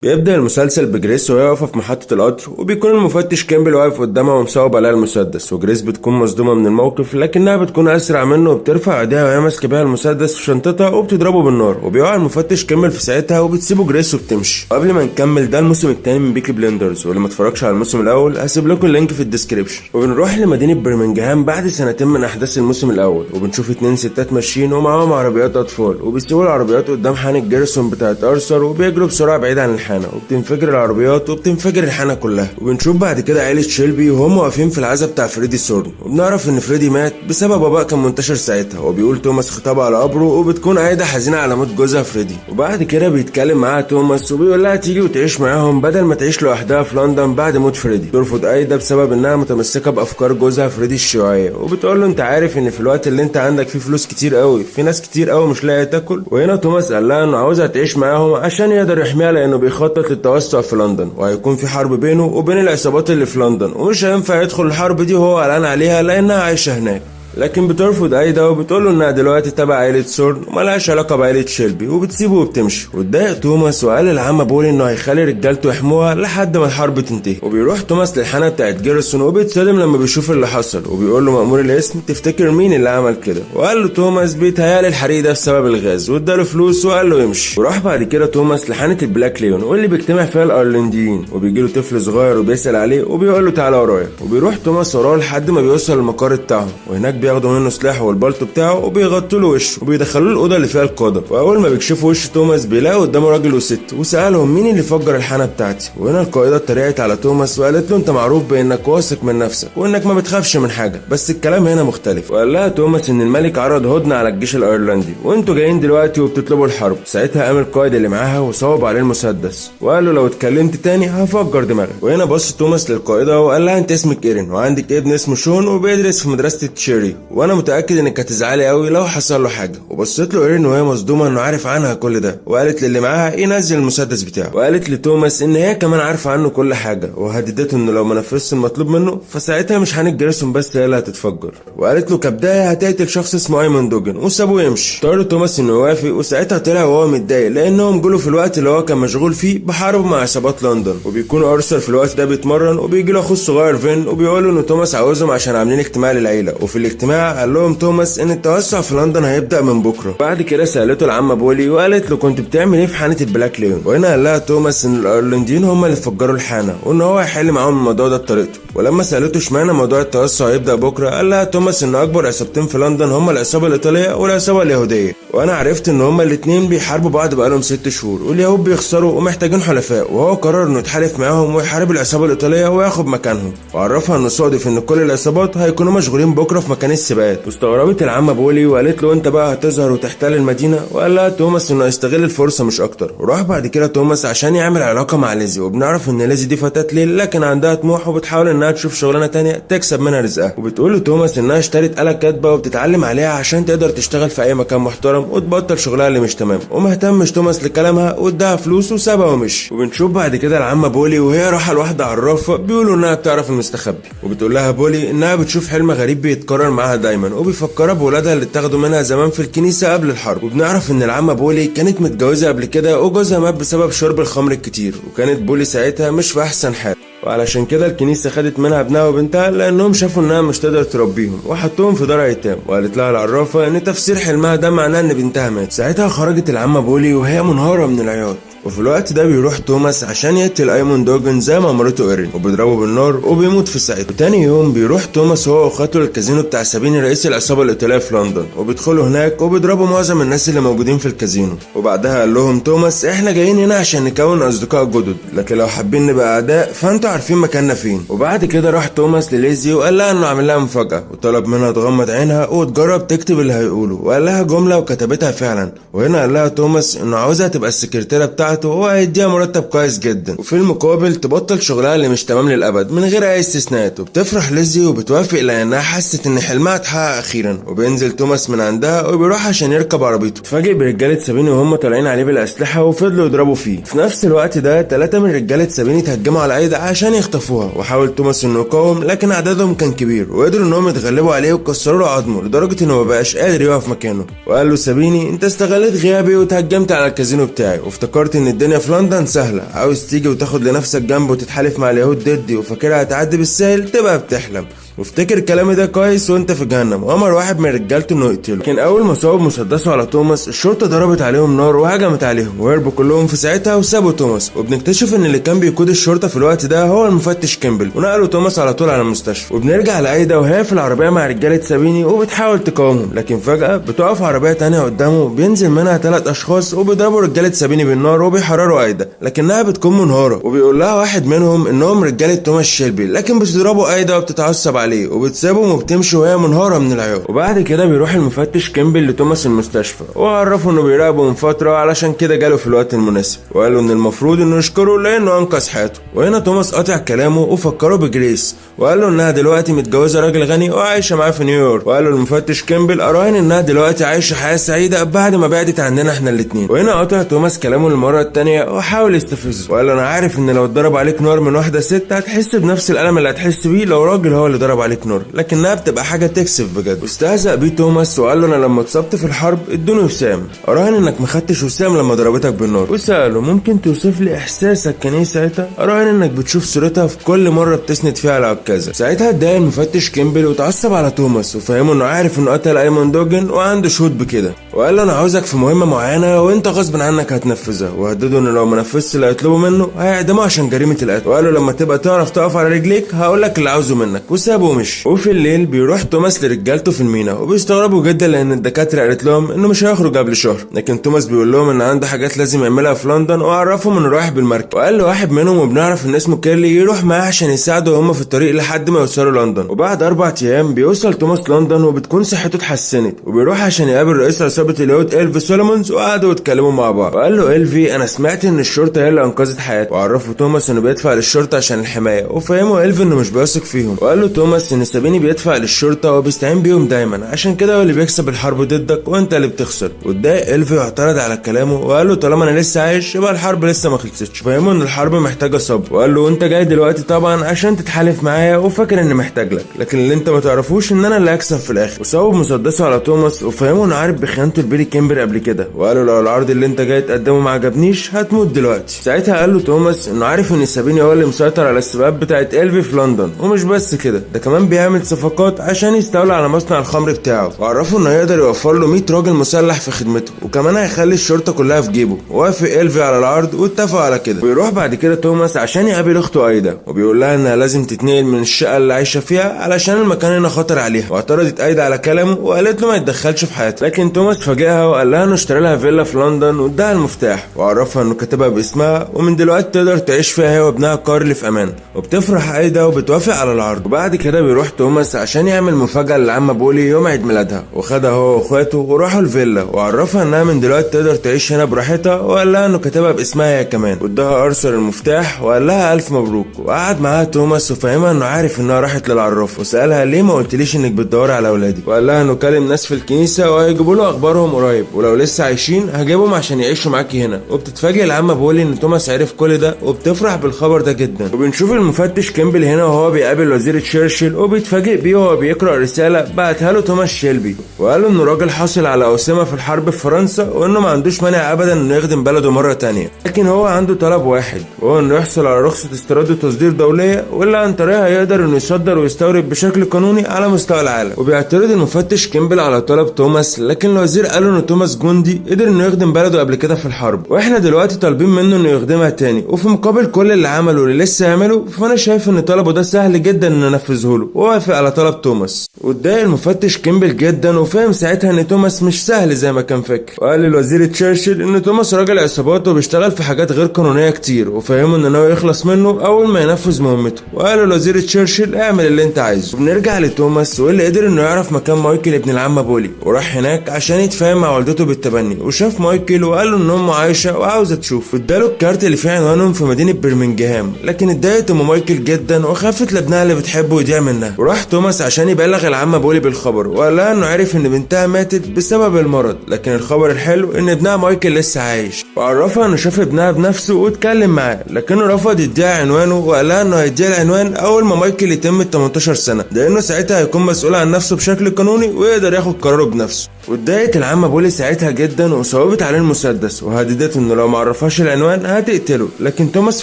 بيبدأ المسلسل بجريس وهي واقفة في محطة القطر، وبيكون المفتش كامبل واقف قدامها ومصوب عليها المسدس، وجريس بتكون مصدومة من الموقف لكنها بتكون أسرع منه وبترفع ايديها وهي ماسكة بيها المسدس في شنطتها وبتضربه بالنار، وبيقع المفتش كامبل في ساعتها وبتسيبه جريس وبتمشي. قبل ما نكمل، ده الموسم الثاني من بيكي بلندرز، واللي ما اتفرجش على الموسم الأول هسيب لكم اللينك في الديسكريبشن. وبنروح لمدينة برمنجهام بعد سنتين من أحداث الموسم الأول، وبنشوف 2 ستات ماشيين ومعاهم عربيات أطفال، وبيسيبوا العربيات قدام حانة جيرسون بتاعت أرثر وبيجروا بسرعة بعيد عن الحانة، وبتنفجر العربيات وبتنفجر الحانة كلها. وبنشوف بعد كده عيلة شيلبي وهم واقفين في العزا بتاع فريدي سورن، وبنعرف ان فريدي مات بسبب وباء كان منتشر ساعتها، وبيقول توماس خطاب على قبره، وبتكون عايدة حزينة على موت جوزها فريدي. وبعد كده بيتكلم معاها توماس وبيقول لها تيجي وتعيش معاهم بدل ما تعيش لوحدها في لندن بعد موت فريدي. ترفض عايدة بسبب انها متمسكة بافكار جوزها فريدي الشيوعية، وبتقول له انت عارف ان في الوقت اللي انت عندك فيه فلوس كتير قوي في ناس كتير قوي مش لاقيه تاكل. وهنا توماس قال لها انه عاوزها تعيش معاهم عشان يقدر يحميها، لانه بيخطط للتوسع في لندن، وهيكون في حرب بينه وبين العصابات اللي في لندن، ومش هينفع يدخل الحرب دي وهو قلقان عليها لانها عايشه هناك. لكن بترفض عايدة وبتقوله انها دلوقتي تبع عائلة سورن وملهاش علاقة بعائلة شيلبي، وبتسيبه وبتمشي. واتضايق توماس وقال للعم بولي انه هيخلي رجالته يحموها لحد ما الحرب تنتهي. وبيروح توماس للحانة بتاعت جيرسون وبيتصدم لما بيشوف اللي حصل، وبيقول له مأمور الاسم تفتكر مين اللي عمل كده؟ وقال له توماس بيتهيألي الحريق ده بسبب الغاز، واداله فلوس وقال له يمشي. وراح بعد كده توماس لحانة البلاك ليون واللي بيجتمع فيها الايرلنديين، وبيجي له طفل صغير وبيسأل عليه وبيقول له تعالى ورايا، وبيروح توماس وراه لحد ما بيوصل المقر بتاعهم، وهناك بياخدوا منه سلاح والبلطو بتاعه وبيغطوا له وشه وبيدخلوه الاوضه اللي فيها القاده. واول ما بيكشفوا وش توماس بيلاقوا قدامه راجل وست، وسالهم مين اللي فجر الحانه بتاعتي. وهنا القائده اتريقت على توماس وقالت له انت معروف بانك واثق من نفسك وانك ما بتخافش من حاجه، بس الكلام هنا مختلف. وقال لها توماس ان الملك عرض هدنه على الجيش الايرلندي وانتوا جايين دلوقتي وبتطلبوا الحرب. ساعتها قام القائد اللي معاها وصوب عليه المسدس وقال له لو اتكلمت تاني هفجر دماغك. وهنا بص توماس للقائده وقال لها انت اسمك ايرين وعندك ابن اسمه شون وبيدرس في مدرسه تشيري، وانا متاكد انك هتزعلي قوي لو حصل له حاجه. وبصت له ايرين وهي مصدومه انه عارف عنها كل ده، وقالت للي معاها ينزل المسدس بتاعه، وقالت لتوماس ان هي كمان عارفه عنه كل حاجه، وهددته انه لو ما نفذش المطلوب منه فساعتها مش حانة جيرسون بس هي اللي هتتفجر. وقالت له كبدايه هتقتل شخص اسمه ايمون دوجن، وسابوه يمشي. اضطر توماس انه يوافق، وساعتها طلع وهو متضايق لانهم جوله في الوقت اللي هو كان مشغول فيه بحرب مع عصابات لندن، وبيكون ارثر في الوقت ده بيتمرن، وبيجي له اخوه الصغير فين وبيقول له ان توماس عاوزهم عشان عاملين اجتماع للعيله. وفي الاجتماع قال لهم توماس ان التوسع في لندن هيبدا من بكره. بعد كده سالته العمه بولي وقالت له كنت بتعمل ايه في حانه البلاك ليون؟ وهنا قال لها توماس ان الايرلنديين هم اللي فجروا الحانه، وان هو هيحل معاهم الموضوع ده بطريقته. ولما سالته اشمعنى موضوع التوسع هيبدا بكره، قال لها توماس ان اكبر عصابتين في لندن هم العصابه الايطاليه والعصابه اليهوديه، وانا عرفت ان هم الاثنين بيحاربوا بعض بقالهم 6 شهور، واليهود بيخسروا ومحتاجين حلفاء، وهو قرر انه يتحالف معاهم ويحارب العصابه الايطاليه وياخد مكانهم. وعرفها انه صادف ان كل العصابات هيكونوا مشغولين بكره في مكان السباقات. واستغربت العمه بولي وقالت له انت بقى هتظهر وتحتل المدينه؟ وقال لها توماس انه هيستغل الفرصه مش اكتر. وراح بعد كده توماس عشان يعمل علاقه مع ليزي، وبنعرف ان ليزي دي فتاه ليل لكن عندها طموح وبتحاول انها تشوف شغلانه تانية تكسب منها رزقها. وبتقول له توماس انها اشترت آلة كاتبه وبتتعلم عليها عشان تقدر تشتغل في اي مكان محترم وتبطل شغلها اللي مش تمام، ومهتمش توماس لكلامها واداها فلوس وسابها ومشي. وبنشوف بعد كده العمه بولي وهي رايحه لواحده عرافه بيقولوا انها بتعرف المستخبي، وبتقول لها بولي انها بتشوف حلم غريب بيتكرر معاها دايما وبيفكرها بولادها اللي اتاخدوا منها زمان في الكنيسه قبل الحرب. وبنعرف ان العمه بولي كانت متجوزه قبل كده وجوزها مات بسبب شرب الخمر الكتير، وكانت بولي ساعتها مش في احسن حال، وعلشان كده الكنيسه خدت منها ابنها وبنتها لانهم شافوا انها مش تقدر تربيهم وحطوهم في دار ايتام. وقالت لها العرافه ان تفسير حلمها ده معناه ان بنتها مات. ساعتها خرجت العمه بولي وهي منهاره من العياط. وفي الوقت ده بيروح توماس عشان يقتل ايمون دوجن زي ما امرته ايرين، وبيضربه بالنار وبيموت في ساعتها. وتاني يوم بيروح توماس هو واخواته للكازينو بتاع سابيني رئيس العصابه الايطاليه في لندن، وبيدخلوا هناك وبيضربوا معظم الناس اللي موجودين في الكازينو. وبعدها قال لهم توماس احنا جايين هنا عشان نكون اصدقاء جدد، لكن لو حابين نبقى اعداء فانتوا عارفين مكاننا فين. وبعد كده راح توماس لليزي وقال لها انه عامل لها مفاجاه، وطلب منها تغمض عينها وتجرب تكتب اللي هيقوله، وقال لها جمله وكتبتها فعلا. وهنا قال لها توماس انه عاوزها تبقى السكرتيره بتاعته وهيديها مرتب كويس جدا، وفي المقابل تبطل شغلها اللي مش تمام للابد من غير اي استثناءات. وبتفرح ليزي وبتوافق لانها حست ان حلمها اتحقق اخيرا. وبينزل توماس من عندها وبيروح عشان يركب عربيته، اتفاجئ برجاله سابيني وهم طالعين عليه بالاسلحه وفضلوا يضربوا فيه. في نفس الوقت ده 3 من رجاله سابيني اتهجموا على عايده عشان عشان يخطفوها، وحاول توماس انه يقاوم لكن عددهم كان كبير وقدروا انهم يتغلبوا عليه وكسروا له عظمه لدرجه انه مبقاش قادر يقف مكانه. وقال له سابيني انت استغلت غيابي وتهجمت على الكازينو بتاعي وافتكرت ان الدنيا في لندن سهله، عاوز تيجي وتاخد لنفسك جنب وتتحالف مع اليهود ضدي وفاكرها هتعدي بالسهل، تبقى بتحلم. وافتكر كلامي ده كويس وانت في جهنم. وامر واحد من رجالته انه يقتله، لكن اول ما صوب مسدسه على توماس الشرطه ضربت عليهم نار وهجمت عليهم وهربوا كلهم في ساعتها وسابوا توماس. وبنكتشف ان اللي كان بيقود الشرطه في الوقت ده هو المفتش كيمبل، ونقلوا توماس على طول على المستشفى. وبنرجع لايدا وهي في العربيه مع رجاله سابيني وبتحاول تقاومهم، لكن فجاه بتقف عربيه تانية قدامه بينزل منها 3 اشخاص وبيضربوا رجاله سابيني بالنار وبيحرروا ايدا، لكنها بتكون منهاره. وبيقول لها واحد منهم انهم رجاله توماس شيلبي، لكن بتضربوا ايدا وبتتعصب عليه وبتسابه وبتمشي وهي منهاره من العياط. وبعد كده بيروح المفتش كيمبل لتوماس المستشفى وعرفه انه بيراقبه من فتره علشان كده جاله في الوقت المناسب، وقال له ان المفروض انه يشكره لانه انقذ حياته. وهنا توماس قاطع كلامه وفكره بجريس وقال له انها دلوقتي متجوزه راجل غني وعايشه معاه في نيويورك. وقال له المفتش كيمبل اراهن انها دلوقتي عايشه حياه سعيده بعد ما بعدت عننا احنا الاثنين. وهنا قطع توماس كلامه للمره الثانيه وحاول يستفزه وقال له انا عارف ان لو اتضرب عليك نار من واحده ست هتحس بنفس الالم اللي هتحس بيه لو راجل هو اللي ضرب عليك نار، لكنها بتبقى حاجه تكسف بجد. واستهزأ بيه توماس وقال له انا لما اتصبت في الحرب ادوني وسام، اراهن انك ما خدتش وسام لما ضربتك بالنار. وسأله ممكن توصف لي احساسك كان ايه ساعتها؟ اراهن انك بتشوف صورتها في كل مره بتسند فيها على عكازه. ساعتها اتضايق المفتش كيمبل وتعصب على توماس وفهمه انه عارف انه قتل ايمون دوجن وعنده شهود بكده، وقال له انا عاوزك في مهمه معينه وانت غصب عنك هتنفذها، وهدده انه لو ما نفذش اللي هيطلبه منه هيعدمه عشان جريمه القتل. وقال له لما تبقى تعرف تقف على رجليك هقول لك اللي عاوزه منك، وسابه ومشي. وفي الليل بيروح توماس لرجالته في المينا وبيستغربوا جدا لان الدكاتره قالت لهم انه مش هيخرج قبل شهر، لكن توماس بيقول لهم ان عنده حاجات لازم يعملها في لندن وعرفهم انه رايح بالمركب. وقال له واحد منهم وبنعرف ان اسمه كيرلي يروح معاه عشان يساعده هم في الطريق لحد ما يوصلوا لندن. وبعد 4 ايام بيوصل توماس لندن وبتكون صحته اتحسنت، وبيروح عشان يقابل رئيس عصابه اليهود إلفي سولومونز وقعدوا يتكلموا مع بعض. وقال له إلفي انا سمعت ان الشرطه هي اللي انقذت حياته، وعرفه توماس انه بيدفع للشرطه عشان الحمايه، وفهمه إلفي انه مش بيثق فيهم. وقال له توماس ان سابيني بيدفع للشرطه وبيستعين بيهم دايما، عشان كده هو اللي بيكسب الحرب ضدك وانت اللي بتخسر. واتضايق إلفي واعترض على كلامه وقال له طالما انا لسه عايش يبقى الحرب لسه ما خلصتش. فهمه ان الحرب محتاجه صبر، وقال له انت جاي دلوقتي طبعا عشان تتحالف معايا وفاكر اني محتاج لك، لكن اللي انت ما تعرفوش ان انا اللي هكسب في الاخر. وصوب مسدسه على توماس وفهمه انه عارف بخيانته لبيلي كيمبر قبل كده، وقال له لو العرض اللي انت جاي تقدمه ما عجبنيش هتموت دلوقتي. ساعتها قال له توماس انه عارف ان سابيني هو اللي مسيطر على السباقات بتاعت إلفي في لندن، ومش بس كده ده كمان بيعمل صفقات عشان يستولى على مصنع الخمر بتاعه، وعرفه انه يقدر يوفر له 100 راجل مسلح في خدمته، وكمان هيخلي الشرطه كلها في جيبه. وافق إلفي على العرض واتفقوا على كده. ويروح بعد كده توماس عشان يقابل اخته ايدا وبيقول لها انها لازم تتنقل من الشقه اللي عايشه فيها علشان المكان هنا خطر عليها. واعترضت ايدا على كلامه وقالت له ما يتدخلش في حياتها، لكن توماس فاجئها وقال لها انه اشترى لها فيلا في لندن واداها المفتاح، وعرفها انه كاتبها باسمها ومن دلوقتي تقدر تعيش فيها هي وابنها كارل في امان. وبتفرح ايدا وبتوافق على العرض. وبعد كده بيروح توماس عشان يعمل مفاجاه للعمه بولي يوم عيد ميلادها، وخدها هو واخواته وراحوا الفيلا وعرفها انها من دلوقتي تقدر تعيش هنا براحتها، وقال لها انه كاتبها باسمها هي كمان، واداها ارثر المفتاح وقال لها الف مبروك. وقعد معاها توماس وفهمها انه عارف انها راحت للعراف، وسالها ليه ما قلتليش انك بتدوري على اولادي، وقال لها انه كلم ناس في الكنيسه وهيجيبوا له اخبارهم قريب، ولو لسه عايشين هجيبهم عشان يعيشوا معاكي هنا. وبتتفاجئ العمه بولي ان توماس عرف كل ده وبتفرح بالخبر ده جدا. وبنشوف المفتش كيمبل هنا وهو بيقابل وزير تشرشل وبيتفاجئ بيه وهو بيقرا رساله بعتها له توماس شيلبي، وقال له انه راجل حاصل على اوسمه في الحرب في فرنسا، وانه ما عندوش مانع ابدا انه يخدم بلده مره تانية، لكن هو عنده طلب واحد وهو انه يحصل على رخصه استيراد وتصدير دوليه، واللي عن طريقها يقدر انه يصدر ويستورد بشكل قانوني على مستوى العالم. وبيعترض المفتش كيمبل على طلب توماس، لكن الوزير قال له ان توماس جندي قدر انه يخدم بلده قبل كده في الحرب، واحنا دلوقتي طالبين منه انه يخدمها تاني، وفي مقابل كل اللي عمله واللي لسه يعمله، فانا شايف ان طلبه ده سهل جدا ان ننفذه له. ووافق على طلب توماس. واتضايق المفتش كيمبل جدا وفهم ساعتها ان توماس مش سهل زي ما كان فاكر، وقال للوزير تشرشل ان توماس راجل عصابات وبيشتغل في حاجات غير قانونيه كتير، وفهمه ان هو يخلص منه اول ما ينفذ مهمته. وقال للوزير تشرشل اعمل اللي انت عايزه. وبنرجع لتوماس واللي قدر انه يعرف مكان مايكل ابن العمه بولي، وراح هناك عشان يتفاهم مع والدته بالتبني، وشاف مايكل وقال له ان امه عايشه وعاوزه تشوف، واداله الكارت اللي فيه عنوانهم في مدينه برمنجهام. لكن اتضايقت ام مايكل جدا وخافت لابنها اللي بتحبه يضيع منها، وراح توماس عشان يبلغ العمه بولي بالخبر، وقال لها انه عرف ان بنتها ماتت بسبب المرض، لكن الخبر الحلو ان ابنها مايكل لسه عايش، وعرفها انه شاف ابنها بنفسه واتكلم معاه، لكنه رفض يديها عنوانه وقال لها انه هيديها العنوان اول ما مايكل يتم 18 سنه، لانه ساعتها هيكون مسؤول عن نفسه بشكل قانوني ويقدر ياخد قراره بنفسه. واتضايقت العمه بولي ساعتها جدا وصوبت عليه المسدس، وهددته انه لو ما عرفهاش العنوان هتقتله، لكن توماس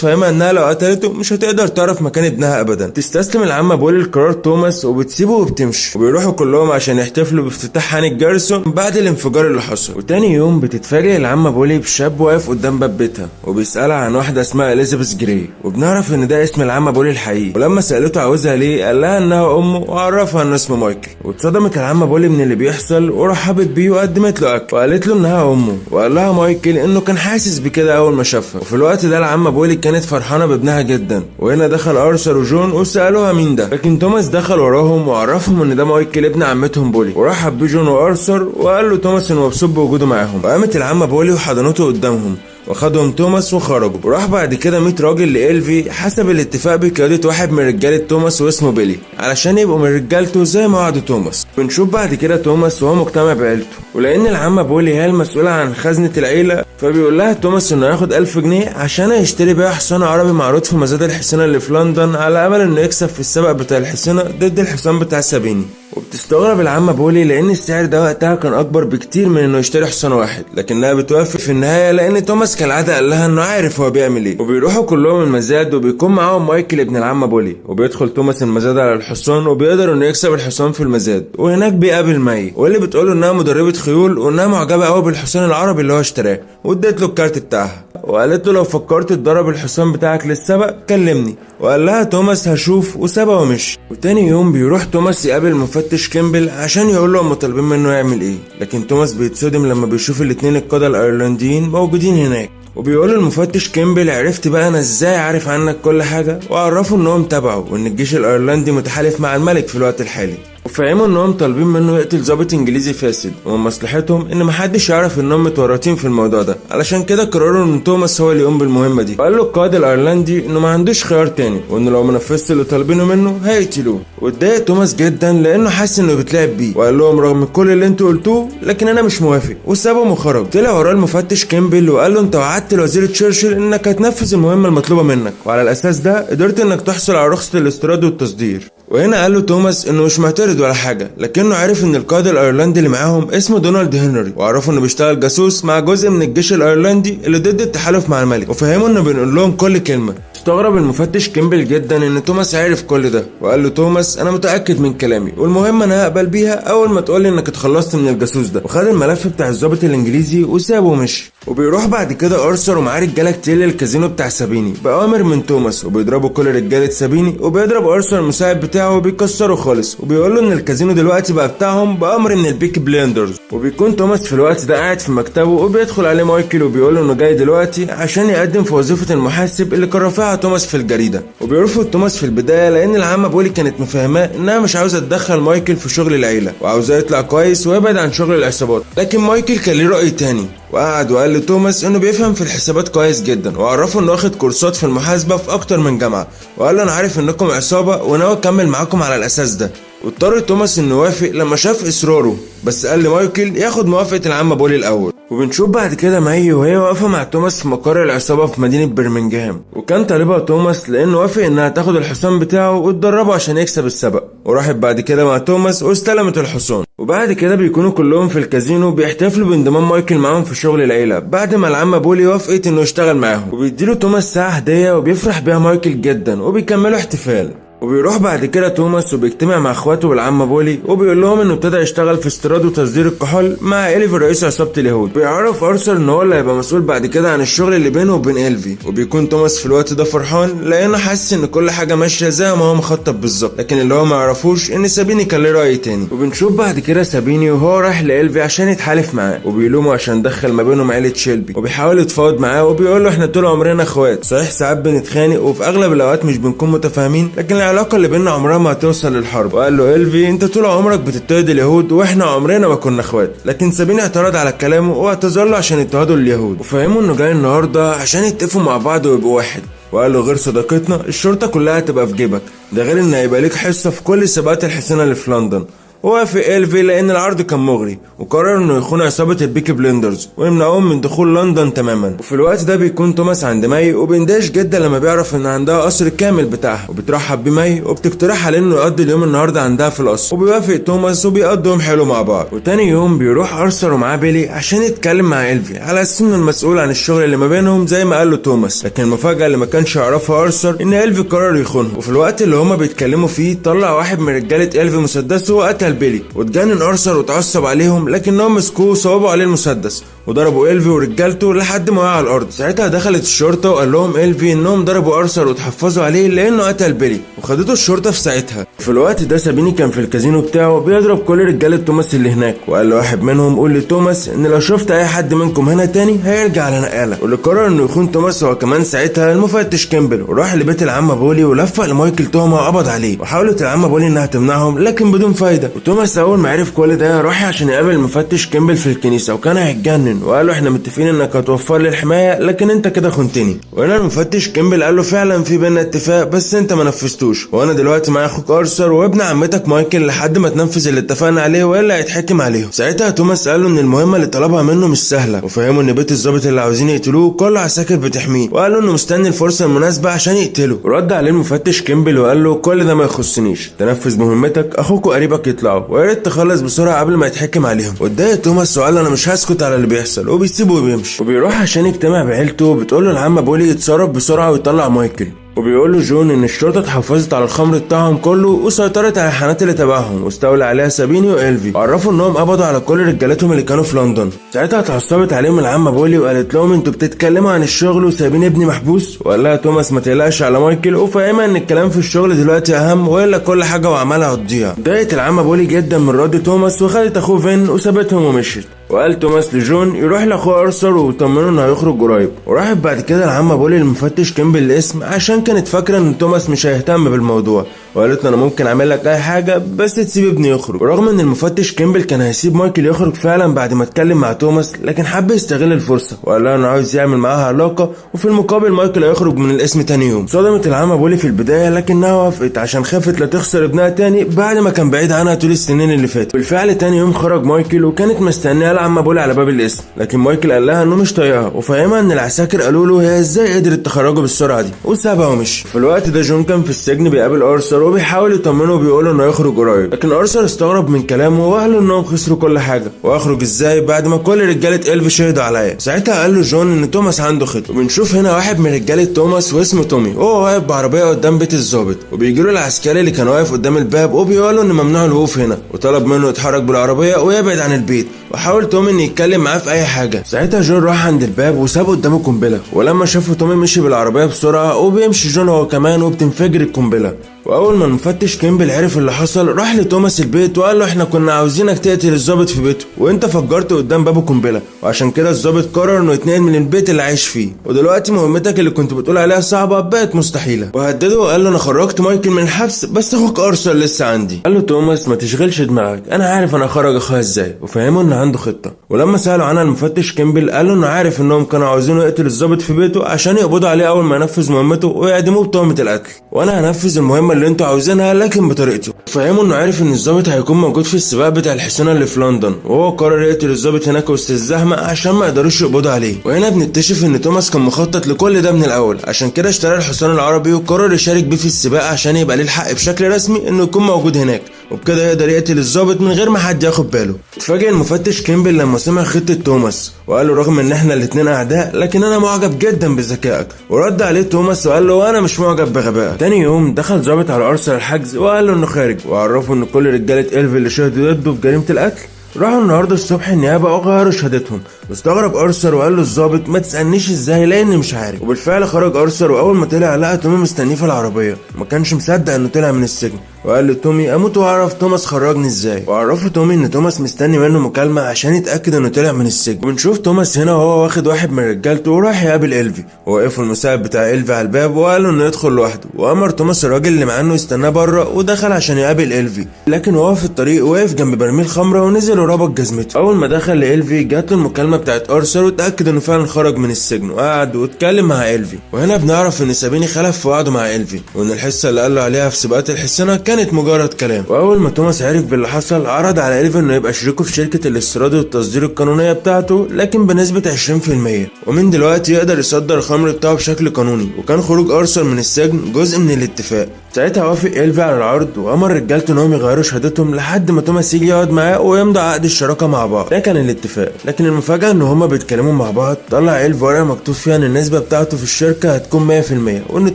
فهمها انها لو قتلته مش هتقدر تعرف مكان ابنها ابدا. تستسلم العمه بولي لقرار توماس وبتسيبه وبتمشي، وبيروحوا كلهم عشان يحتفلوا بافتتاح هانك جارسون بعد الانفجار اللي حصل. وتاني يوم بتتفاجئ العمه بولي بشاب واقف قدام باب بيتها وبيسالها عن واحده اسمها اليزابيث جراي، وبنعرف ان ده اسم العمه بولي الحقيقي. ولما سالته عاوزها ليه قال لها انها امه وعرفها انه اسمه مايكل. واتصدمت العمه بولي من اللي بيحصل ورحبت بيه وقدمت له اكل وقالت له انها امه، وقال لها مايكل انه كان حاسس بكده اول ما شافها. وفي الوقت ده العمه بولي كانت فرحانه بابنها جدا، وهنا دخل ارثر وجون وسالوها مين ده، لكن توماس دخل وراهم وعرفهم ان ده مايكل ابن عمتهم بولي، ورحب بيه جون وارثر وقال له توماس انه مبسوط بوجوده معاهم. وقامت العمه بولي وحضنته قدامهم وخدهم توماس وخرجوا، وراح بعد كده 100 راجل لإلفي حسب الاتفاق بقيادة واحد من رجالة توماس واسمه بيلي علشان يبقوا من رجالته زي ما وعد توماس. بنشوف بعد كده توماس وهو مجتمع بعيلته، ولأن العمة بولي هي المسؤولة عن خزنة العيلة فبيقول لها توماس انه ياخد 1000 جنيه عشان يشتري بيها حصان عربي معروض في مزاد الحصانة اللي في لندن، على امل انه يكسب في السبق بتاع الحصانة ضد الحصان بتاع سابيني. وبتستغرب العمة بولي لان السعر ده وقتها كان اكبر بكتير من انه يشتري حصان واحد، لكنها بتوافق في النهاية لان توماس كالعادة قال لها انه عارف هو بيعمل ايه. وبيروحوا كلهم المزاد وبيكون معاهم مايكل ابن العمة بولي، وبيدخل توماس المزاد على الحصان وبيقدر انه يكسب الحصان في المزاد. وهناك بيقابل ماي واللي بتقوله انها مدربة خيول وانها معجبة قوي بالحصان العربي اللي هو اشتراه، واديت له الكارت بتاعها وقالت له لو فكرت تدرب الحصان بتاعك للسبق كلمني. وقال لها توماس هشوف وسابها ومشي. وتاني يوم بيروح توماس يقابل مفتش كيمبل عشان يقول له هم طالبين منه يعمل ايه، لكن توماس بيتصدم لما بيشوف الاتنين القادة الايرلنديين موجودين هناك. وبيقول المفتش كيمبل عرفت بقى انا ازاي عارف عنك كل حاجة، وعرفوا انهم تبعوا وان الجيش الايرلندي متحالف مع الملك في الوقت الحالي، وفهموا انهم طالبين منه يقتل ضابط انجليزي فاسد، ومن مصلحتهم ان محدش يعرف انهم متورطين في الموضوع ده، علشان كده قرروا ان توماس هو اللي يقوم بالمهمه دي. وقال له القائد الايرلندي انه ما عندوش خيار تاني، وانه لو ما نفذش اللي طالبينه منه هيقتلوه. واتضايق توماس جدا لانه حاسس انه بيتلعب بيه، وقال لهم رغم كل اللي انتوا قلتوه لكن انا مش موافق، وسابهم وخرج. طلع وراه المفتش كيمبل وقال له انت وعدت الوزير تشرشل انك هتنفذ المهمه المطلوبه منك، وعلى الاساس ده قدرت انك تحصل على رخصه الاستيراد والتصدير. وهنا قال له توماس انه مش معترض ولا حاجه، لكنه عرف ان القائد الايرلندي اللي معاهم اسمه دونالد هنري، وعرفوا انه بيشتغل جاسوس مع جزء من الجيش الايرلندي اللي ضد التحالف مع الملك، وفهموا انه بنقول لهم كل كلمه. استغرب المفتش كيمبل جدا ان توماس عارف كل ده، وقال له توماس انا متاكد من كلامي والمهم انا هقبل بيها اول ما تقول لي انك اتخلصت من الجاسوس ده. وخد الملف بتاع الضابط الانجليزي وسابه ومشي. وبيروح بعد كده ارثر ومعاه رجاله كتير للكازينو بتاع سابيني باوامر من توماس، وبيضربوا كل رجاله سابيني، وبيضرب ارثر المساعد بتاعه وبيكسره خالص، وبيقول له ان الكازينو دلوقتي بقى بتاعهم بامر من البيك بليندرز. وبيكون توماس في الوقت ده قاعد في مكتبه وبيدخل عليه مايكل وبيقول له انه جاي دلوقتي عشان يقدم في وظيفه المحاسب اللي كان رافعها توماس في الجريده. وبيرفض توماس في البدايه لان العمه بولي كانت مفهماه انها مش عاوزه تدخل مايكل في شغل العيله، وعاوزاه يطلع كويس ويبعد عن شغل العصابات، لكن مايكل كان ليه راي تاني، وقعد وقال لتوماس انه بيفهم في الحسابات كويس جدا، وعرفه انه واخد كورسات في المحاسبه في اكتر من جامعه، وقال له انا عارف انكم عصابه وناوي اكمل معاكم على الاساس ده. واضطر توماس انه يوافق لما شاف اصراره، بس قال لمايكل ياخد موافقه العمه بولي الاول. وبنشوف بعد كده ماي وهي واقفه مع توماس في مقر العصابه في مدينه برمنجهام، وكان طالبها توماس لانه وافق انها تاخد الحصان بتاعه وتدربه عشان يكسب السبق. وراحت بعد كده مع توماس واستلمت الحصان. وبعد كده بيكونوا كلهم في الكازينو بيحتفلوا بانضمام مايكل معاهم في شغل العيله بعد ما العمه بولي وافقت انه يشتغل معاهم، وبيديله توماس ساعه هديه وبيفرح بيها مايكل جدا، وبيكملوا احتفال. وبيروح بعد كده توماس وبيجتمع مع اخواته والعمه بولي، وبيقول لهم انه ابتدى يشتغل في استيراد وتصدير الكحول مع إلفي رئيس عصابه اليهود. بيعرف ارثر ان هو اللي هيبقى مسؤول بعد كده عن الشغل اللي بينه وبين إلفي، وبيكون توماس في الوقت ده فرحان لانه حاسس ان كل حاجه ماشيه زي ما هو مخطط بالظبط، لكن اللي هو ما يعرفوش ان سابيني كان له راي تاني. وبنشوف بعد كده سابيني وهو رايح لإلفي عشان يتحالف معاه، وبيلومه عشان دخل ما بينهم عيله شيلبي، وبيحاول يتفاوض معاه وبيقول له احنا طول عمرنا اخوات، صحيح ساعات بنتخانق وفي اغلب الاوقات مش بنكون متفاهمين، لكن العلاقه اللي بيننا عمرها ما هتوصل للحرب. وقال له إلفي انت طول عمرك بتضطهد اليهود واحنا عمرنا ما كنا اخوات، لكن سابين اعترض على كلامه واعتذر له عشان يضطهدوا اليهود، وفهموا انه جاي النهارده عشان يتفقوا مع بعض ويبقوا واحد. وقال له غير صداقتنا الشرطه كلها هتبقى في جيبك، ده غير ان هيبقى ليك حصه في كل سباقات الحصانه اللي في لندن. ووافق إلفي لأن العرض كان مغري، وقرر إنه يخون عصابة البيكي بليندرز ويمنعهم من دخول لندن تماما. وفي الوقت ده بيكون توماس عند ماي وبيندهش جدا لما بيعرف إن عندها قصر كامل بتاعها، وبترحب بماي وبتقترح عليه إنه يقضي اليوم النهارده عندها في القصر، وبيوافق توماس وبيقضوا يوم حلو مع بعض. وتاني يوم بيروح أرثر ومعاه بيلي عشان يتكلم مع إلفي على أساس إنه المسؤول عن الشغل اللي ما بينهم زي ما قال له توماس، لكن المفاجأة اللي ما كانش يعرفها أرثر إن إلفي قرر يخونهم. وفي الوقت اللي هما بيتكلموا فيه طلع واحد من رجالة إلفي مسدسه وقتل بيلي، واتجنن أرثر وتعصب عليهم لكنهم مسكوه وصوبوا عليه المسدس وضربوا إلفي ورجالته لحد ما وقع على الارض. ساعتها دخلت الشرطه وقال لهم إلفي انهم ضربوا أرثر وتحفظوا عليه لانه قتل بيلي، وخدته الشرطه في ساعتها. في الوقت ده سابيني كان في الكازينو بتاعه بيضرب كل رجاله توماس اللي هناك، وقال لواحد منهم قول لتوماس ان لو شفت اي حد منكم هنا تاني هيرجع على نقاله. واللي قرر انه يخون توماس هو كمان ساعتها المفتش كيمبل، وراح لبيت العمه بولي ولفق لمايكل تهمه وقبض عليه، وحاولت العمه بولي انها تمنعهم لكن بدون فايده. وتوماس اول ما عرف كل ده راح عشان يقابل المفتش كيمبل في الكنيسه، وكان هيتجنن وقال له احنا متفقين انك هتوفر لي الحمايه لكن انت كده خنتني. وهنا المفتش كيمبل قال له فعلا في بينا اتفاق بس انت ما نفذتوش، وانا دلوقتي معايا اخوك ارثر وابن عمتك مايكل لحد ما تنفذ اللي اتفقنا عليه والا هيتحكم عليهم. ساعتها توماس قال له ان المهمه اللي طلبها منه مش سهله، وفهمه ان بيت الضابط اللي عاوزين يقتلوه كله عساكر بتحميه، وقال له انه مستني الفرصه المناسبه عشان يقتله. ورد عليه المفتش كيمبل وقال له كل ده ما يخصنيش، تنفذ مهمتك اخوك وقريبك يطلعوا ويا ريت تخلص بسرعه قبل ما يتحكم عليهم. واتضايق توماس وقال له انا مش هسكت على اللي بيحصل، وبيسيبه وبيمشي. وبيروح عشان يجتمع بعيلته، بتقول له العمه بولي يتصرف بسرعه ويطلع مايكل، وبيقول له جون ان الشرطه اتحفظت على الخمر بتاعهم كله وسيطرت على الحانات اللي تبعهم واستولى عليها سابيني وإلفي، وعرفوا انهم قبضوا على كل رجالتهم اللي كانوا في لندن. ساعتها اتعصبت عليهم العمه بولي وقالت لهم انتوا بتتكلموا عن الشغل وسايبين ابني محبوس، وقال لها توماس ما تقلقش على مايكل وفاهمها ان الكلام في الشغل دلوقتي اهم والا كل حاجه وعملها هتضيع. ضايقت العمه بولي جدا من رد توماس وخدت اخوه فين وسابتهم ومشيت. وقال توماس لجون يروح لاخوه ارثر ويطمنه انه هيخرج قريب. وراحت بعد كده العمه بولي للمفتش كيمبل الاسم عشان كانت فاكره ان توماس مش هيهتم بالموضوع، وقالت له انا ممكن اعمل لك اي حاجه بس تسيب ابني يخرج. ورغم ان المفتش كيمبل كان هيسيب مايكل يخرج فعلا بعد ما اتكلم مع توماس، لكن حب يستغل الفرصه وقال لها انه عاوز يعمل معاها علاقه وفي المقابل مايكل هيخرج من الاسم تاني يوم. صدمت العمه بولي في البدايه لكنها وافقت عشان خافت لا تخسر ابنها تاني بعد ما كان بعيد عنها طول السنين اللي فاتت. بالفعل تاني يوم خرج مايكل وكانت مستنيه العمه بولي على باب الاسم، لكن مايكل قال لها انه مش طايقها وفهمها ان العساكر قالوا له هي ازاي قدرت تخرجه بالسرعه دي وسابها ومشي. في الوقت ده جون كان في السجن بيقابل ارثر وبيحاول يطمنه وبيقول انه هيخرج قريب، لكن ارثر استغرب من كلامه وقال له انهم خسروا كل حاجه واخرج ازاي بعد ما كل رجاله إلفي شهدوا عليا. ساعتها قال له جون ان توماس عنده خط، وبنشوف هنا واحد من رجاله توماس واسمه تومي وهو واقف بعربيه قدام بيت الضابط، وبيجي له العسكري اللي كان واقف قدام الباب وبيقول له ان ممنوع الوقوف هنا، وطلب منه يتحرك بالعربيه ويبعد عن البيت، وحاول تومي ان يتكلم معاه في اي حاجه. ساعتها جون راح عند الباب وساب قدامه قنبله، ولما شافه تومي مشي بالعربيه بسرعه وبيمشي جون هو كمان وبتنفجر القنبله. واول ما المفتش كيمبل عرف اللي حصل راح لتوماس البيت وقال له احنا كنا عاوزينك تقتل الضابط في بيته وانت فجرت قدام بابه قنبله، وعشان كده الضابط قرر انه يتنقل من البيت اللي عايش فيه، ودلوقتي مهمتك اللي كنت بتقول عليها صعبه بقت مستحيله. وهدده وقال له انا خرجت مايكل من الحبس بس اخوك ارثر لسه عندي. قال له توماس ما تشغلش دماغك، انا عارف انا خرج اخويا ازاي، وفهمه ان عنده خطه. ولما سالوا عنها المفتش كيمبل قال له انه عارف انهم كانوا عاوزينه يقتل الضابط في بيته عشان يقبضوا عليه اول ما ينفذ مهمته ويعدموه بتهمه القتل، وانا هنفذ المهمه اللي انتوا عاوزينها لكن بطريقته. فهموا انه عارف ان الضابط هيكون موجود في السباق بتاع الحصانه اللي في لندن، وهو قرر يقتل الضابط هناك وسط الزحمه عشان ما يقدروش يقبضوا عليه. وهنا بنكتشف ان توماس كان مخطط لكل ده من الاول، عشان كده اشترى الحصان العربي وقرر يشارك بيه في السباق عشان يبقى ليه الحق بشكل رسمي انه يكون موجود هناك، وبكده يقدر يقتل الضابط من غير ما حد ياخد باله. اتفاجئ المفتش كيمبل لما سمع خطه توماس وقال له رغم ان احنا الاتنين اعداء لكن انا معجب جدا بذكائك. ورد عليه توماس وقال له انا مش معجب بغبائك. تاني يوم دخل ضابط على ارثر الحجز وقال له انه خارج، وعرفه ان كل رجاله إلفي اللي شهدوا ضده في جريمه القتل راحوا النهارده الصبح النيابه وغيروا شهادتهم. واستغرب ارثر وقال له الظابط ما تسالنيش ازاي لاني مش عارف. وبالفعل خرج ارثر، واول ما طلع لقى تومي مستنيه في العربيه. ما كانش مصدق انه طلع من السجن، وقال لتومي اموت واعرف توماس خرجني ازاي. وعرفوا تومي ان توماس مستني منه مكالمه عشان يتاكد انه طلع من السجن. وبنشوف توماس هنا وهو واخد واحد من رجالته وراح يقابل إلفي، ووقفوا المساعد بتاع إلفي على الباب وقال له انه يدخل لوحده. وامر توماس الراجل اللي معاه انه يستناه بره، ودخل عشان يقابل إلفي. لكن وهو في الطريق وقف جنب برميل خمره ونزل وربط جزمته. اول ما دخل لإلفي جات له المكالمه بتاعت ارثر وتاكد انه فعلا خرج من السجن، وقعد واتكلم مع إلفي. وهنا بنعرف ان سابيني خلف في وعده مع إلفي، وان الحصه اللي قال له عليها في سباقات الحصانه كانت مجرد كلام. واول ما توماس عرف باللي حصل عرض على إلفي انه يبقى شريكه في شركه الاستيراد والتصدير القانونيه بتاعته، لكن بنسبه 20%، ومن دلوقتي يقدر يصدر الخمر بتاعه بشكل قانوني. وكان خروج ارثر من السجن جزء من الاتفاق. ساعتها وافق إلفي على العرض، وامر رجالته انهم يغيروا شهادتهم لحد ما توماس يجي يقعد معاه ويمضي عقد الشراكه مع بعض. ده كان الاتفاق. لكن المفاجاه ان هما بيتكلموا مع بعض طلع إلفي ورقه مكتوب فيها ان النسبه بتاعته في الشركه هتكون 100%، وان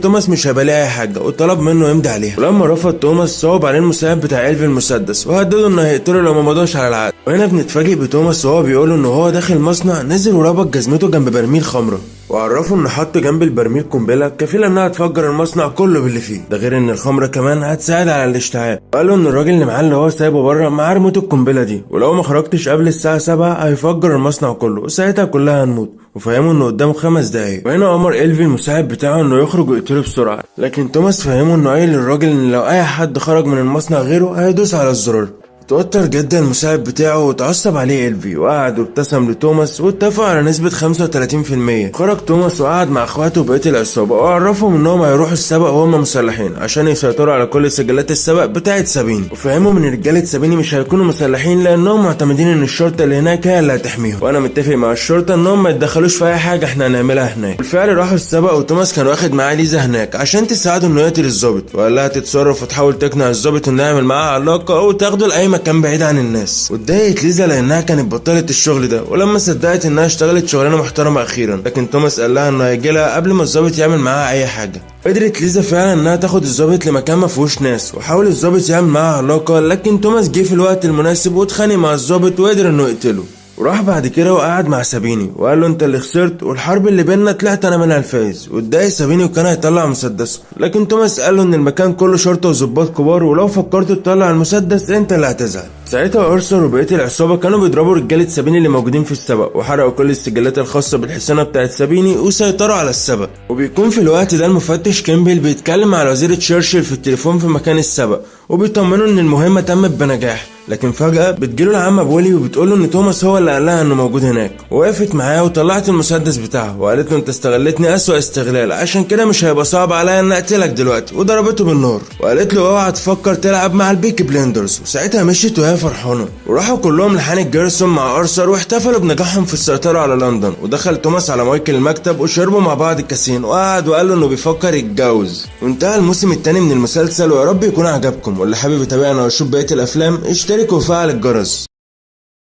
توماس مش هيبقى ليه اي حاجه، وطلب منه يمضي عليها. ولما رفض توماس صوب عليه المساعد بتاع إلفي المسدس، وهدده انه هيقتله لو ما مضاش على العقد. وهنا بنتفاجئ بتوماس وهو بيقول انه هو داخل مصنع نزل وربط جزمته جنب برميل خمره، وعرفوا انه حط جنب البرميل قنبله كفيله انها تفجر المصنع كله باللي فيه. ده غير ان الخمره كمان هتساعد على الاشتعال. وقالوا ان الراجل اللي معاه اللي هو سايبه بره معاه ريموت القنبله دي، ولو ما خرجتش قبل الساعه 7 هيفجر المصنع كله، وساعتها كلها هنموت. وفهموا انه قدامه 5 دقايق. وهنا امر إلفي المساعد بتاعه انه يخرج ويقتله بسرعه، لكن توماس فهمه انه قايل للراجل ان لو اي حد خرج من المصنع غيره هيدوس على الزرار. توتر جدا المساعد بتاعه وتعصب عليه إلفي، وقعد وابتسم لتوماس واتفقوا على نسبة 35%. خرج توماس وقعد مع اخواته وبقية العصابة وعرفهم انهم هيروحوا السبق وهم مسلحين عشان يسيطروا على كل سجلات السبق بتاعت سابيني. وفهمهم ان رجالة سابيني مش هيكونوا مسلحين لانهم معتمدين ان الشرطة اللي هناك هي اللي هتحميهم، وانا متفق مع الشرطة انهم ما يتدخلوش في اي حاجة احنا هنعملها هناك. بالفعل راحوا السبق، وتوماس كان واخد معاه ليزا هناك عشان تساعده انه يقتل الظابط، وقال لها تتصرف وتحاول تقنع الظابط انه يعمل معاها علاقة وتاخده لاي مكان بعيد عن الناس. واتضايقت ليزا لانها كانت بطلت الشغل ده، ولما صدقت انها اشتغلت شغلانه محترمه اخيرا. لكن توماس قال لها انه هيجي لها قبل ما الظابط يعمل معاها اي حاجه. قدرت ليزا فعلا انها تاخد الظابط لمكان ما فيهوش ناس، وحاول الظابط يعمل معاها علاقه، لكن توماس جه في الوقت المناسب واتخانق مع الظابط وقدر انه يقتله. وراح بعد كده وقعد مع سابيني وقال له انت اللي خسرت، والحرب اللي بيننا طلعت انا منها الفايز. واتضايق سابيني وكان هيطلع مسدسه، لكن توماس قال له ان المكان كله شرطه وظباط كبار، ولو فكرت تطلع المسدس انت اللي هتزعل. ساعتها ارثر وبقيه العصابه كانوا بيضربوا رجاله سابيني اللي موجودين في السبق، وحرقوا كل السجلات الخاصه بالحصانه بتاعت سابيني وسيطروا على السبق. وبيكون في الوقت ده المفتش كيمبل بيتكلم مع وزير تشرشل في التليفون في مكان السبق، وبيطمنوا ان المهمه تمت بنجاح. لكن فجأة بتجيله العمة بولي وبتقوله ان توماس هو اللي قالها انه موجود هناك، ووقفت معاه وطلعت المسدس بتاعها وقالت له انت استغلتني اسوأ استغلال، عشان كده مش هيبقى صعب عليا ان اقتلك دلوقتي، وضربته بالنار. وقالت له اوعى تفكر تلعب مع البيكي بليندرز. وساعتها مشيت وهي فرحانه، وراحوا كلهم لحان الجيرسون مع ارثر واحتفلوا بنجاحهم في السيطره على لندن. ودخل توماس على مايكل المكتب وشربوا مع بعض الكاسين، وقعد وقال له انه بيفكر يتجوز. وانتهى الموسم الثاني من المسلسل، ويا رب يكون عجبكم. واللي حابب يتابعنا ويشوف بقيه الافلام اشترك وفعل الجرس.